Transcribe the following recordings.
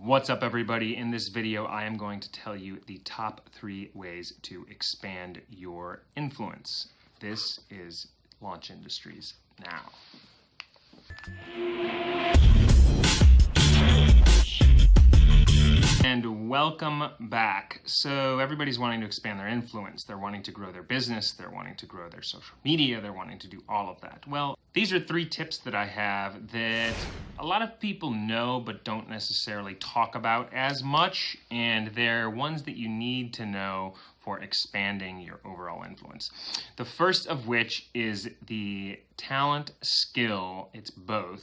What's up, everybody? In this video, I am going to tell you the top 3 ways to expand your influence. This is Launch Industries Now. And welcome back. So everybody's wanting to expand their influence. They're wanting to grow their business. They're wanting to grow their social media. They're wanting to do all of that. Well, these are 3 tips that I have that a lot of people know but don't necessarily talk about as much, and they're ones that you need to know for expanding your overall influence. The first of which is the talent skill. It's both.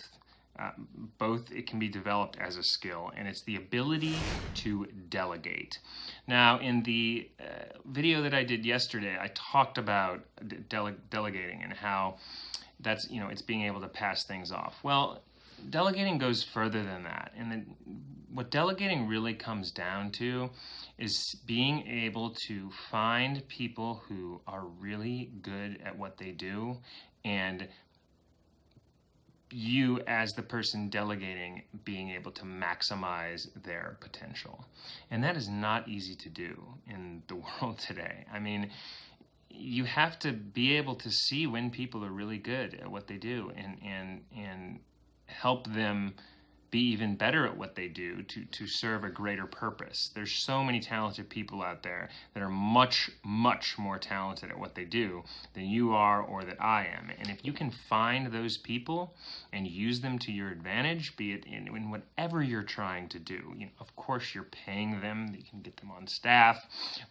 It can be developed as a skill, and it's the ability to delegate. Now, in the video that I did yesterday, I talked about delegating and how that's, it's being able to pass things off. Well, delegating goes further than that, and what delegating really comes down to is being able to find people who are really good at what they do, and you, as the person delegating, being able to maximize their potential. And that is not easy to do in the world today. I mean, you have to be able to see when people are really good at what they do and help them be even better at what they do to serve a greater purpose. There's so many talented people out there that are much, much more talented at what they do than you are or that I am. And if you can find those people and use them to your advantage, be it in whatever you're trying to do, of course you're paying them, you can get them on staff.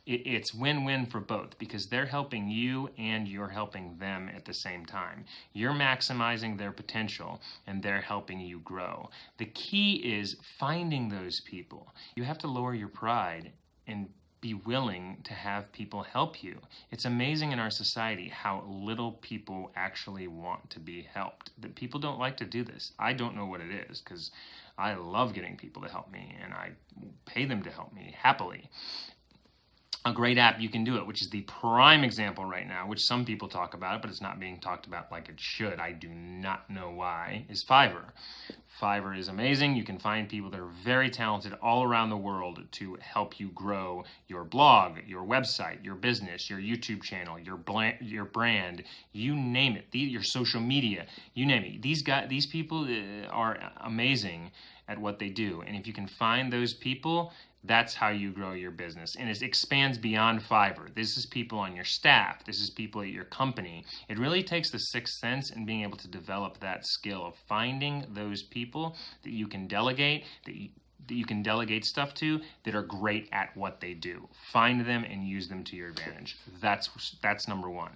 It's win-win for both, because they're helping you and you're helping them at the same time. You're maximizing their potential and they're helping you grow. The key is finding those people. You have to lower your pride and be willing to have people help you. It's amazing in our society how little people actually want to be helped. That people don't like to do this. I don't know what it is, because I love getting people to help me and I pay them to help me happily. A great app you can do it, which is the prime example right now, which some people talk about, but it's not being talked about like it should. I do not know why, is Fiverr. Fiverr is amazing. You can find people that are very talented all around the world to help you grow your blog, your website, your business, your YouTube channel, your brand, you name it, your social media, you name it. These people are amazing at what they do. And if you can find those people, that's how you grow your business. And it expands beyond Fiverr. This is people on your staff. This is people at your company. It really takes the sixth sense and being able to develop that skill of finding those people that you can delegate, that you can delegate stuff to, that are great at what they do. Find them and use them to your advantage. That's number 1.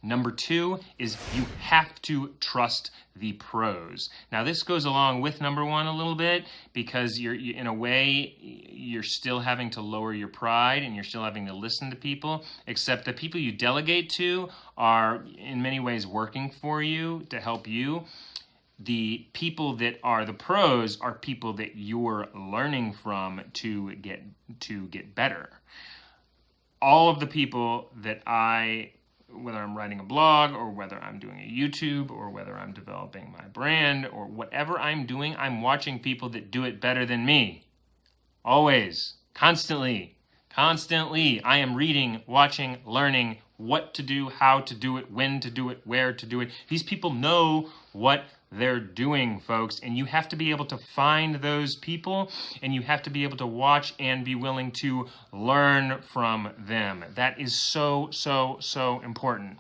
Number 2 is you have to trust the pros. Now, this goes along with number 1 a little bit, because you're in a way, you're still having to lower your pride and you're still having to listen to people, except the people you delegate to are in many ways working for you to help you. The people that are the pros are people that you're learning from to get better. All of the people that whether I'm writing a blog or whether I'm doing a YouTube or whether I'm developing my brand or whatever I'm doing, I'm watching people that do it better than me. Always, constantly. I am reading, watching, learning what to do, how to do it, when to do it, where to do it. These people know what they're doing, folks, and you have to be able to find those people, and you have to be able to watch and be willing to learn from them. That is so, so, so important.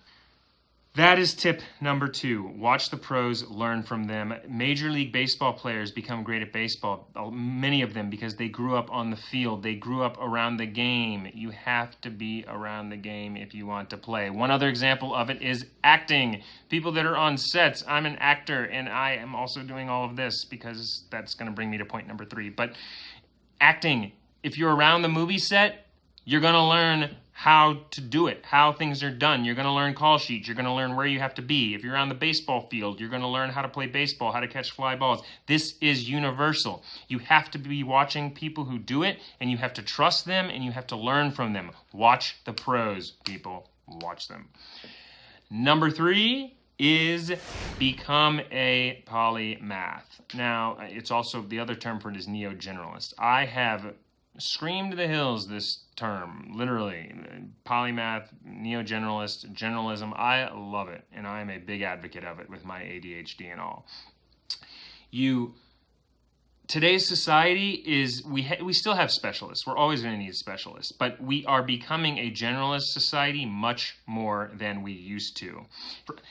That is tip number 2. Watch the pros, learn from them. Major League Baseball players become great at baseball, many of them, because they grew up on the field. They grew up around the game. You have to be around the game if you want to play. One other example of it is acting. People that are on sets. I'm an actor, and I am also doing all of this because that's going to bring me to point number 3. But acting, if you're around the movie set, you're going to learn how to do it, how things are done. You're going to learn call sheets. You're going to learn where you have to be. If you're on the baseball field, you're going to learn how to play baseball, how to catch fly balls. This is universal. You have to be watching people who do it, and you have to trust them, and you have to learn from them. Watch the pros, people. Watch them. Number 3, is become a polymath. Now, it's also, the other term for it is neo-generalist. I have screamed to the hills this term, literally. Polymath, neo-generalist, generalism. I love it, and I am a big advocate of it with my ADHD and all. Today's society is, we still have specialists. We're always going to need specialists, but we are becoming a generalist society much more than we used to.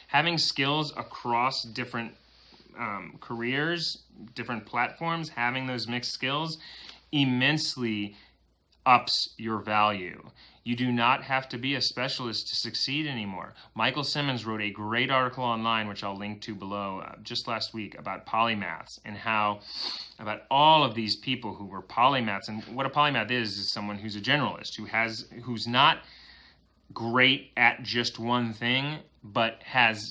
Having skills across different careers, different platforms, having those mixed skills immensely ups your value. You do not have to be a specialist to succeed anymore. Michael Simmons wrote a great article online, which I'll link to below, just last week, about polymaths and how, about all of these people who were polymaths. And what a polymath is someone who's a generalist, who's not great at just one thing, but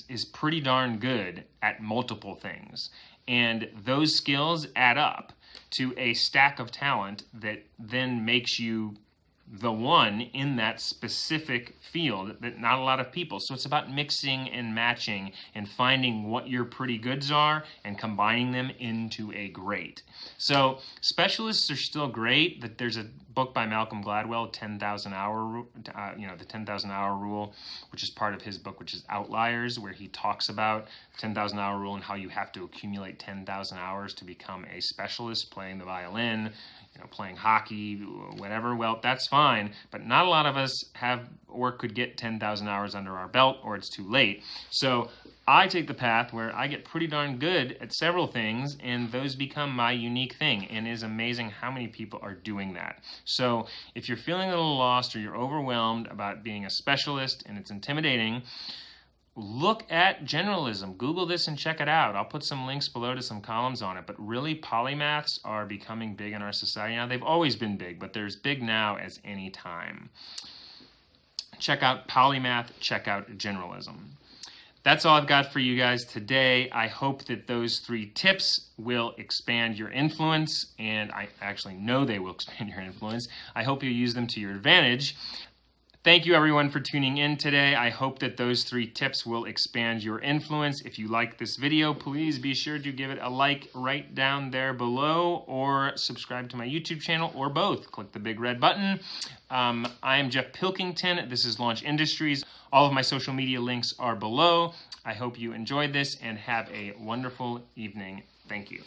is pretty darn good at multiple things. And those skills add up to a stack of talent that then makes you the one in that specific field that not a lot of people. So it's about mixing and matching and finding what your pretty goods are and combining them into a great. So specialists are still great. But there's a book by Malcolm Gladwell, 10,000 hour, the 10,000 hour rule, which is part of his book, which is Outliers, where he talks about 10,000 hour rule and how you have to accumulate 10,000 hours to become a specialist playing the violin, playing hockey, whatever. Well, that's fine, but not a lot of us have or could get 10,000 hours under our belt, or it's too late. So I take the path where I get pretty darn good at several things, and those become my unique thing, and it is amazing how many people are doing that. So if you're feeling a little lost or you're overwhelmed about being a specialist and it's intimidating, look at generalism. Google this and check it out. I'll put some links below to some columns on it. But really, polymaths are becoming big in our society now. They've always been big, but they're as big now as any time. Check out polymath. Check out generalism. That's all I've got for you guys today. I hope that those 3 tips will expand your influence, and I actually know they will expand your influence. I hope you use them to your advantage. Thank you, everyone, for tuning in today. I hope that those 3 tips will expand your influence. If you like this video, please be sure to give it a like right down there below, or subscribe to my YouTube channel, or both. Click the big red button. I am Jeff Pilkington. This is Launch Industries. All of my social media links are below. I hope you enjoyed this and have a wonderful evening. Thank you.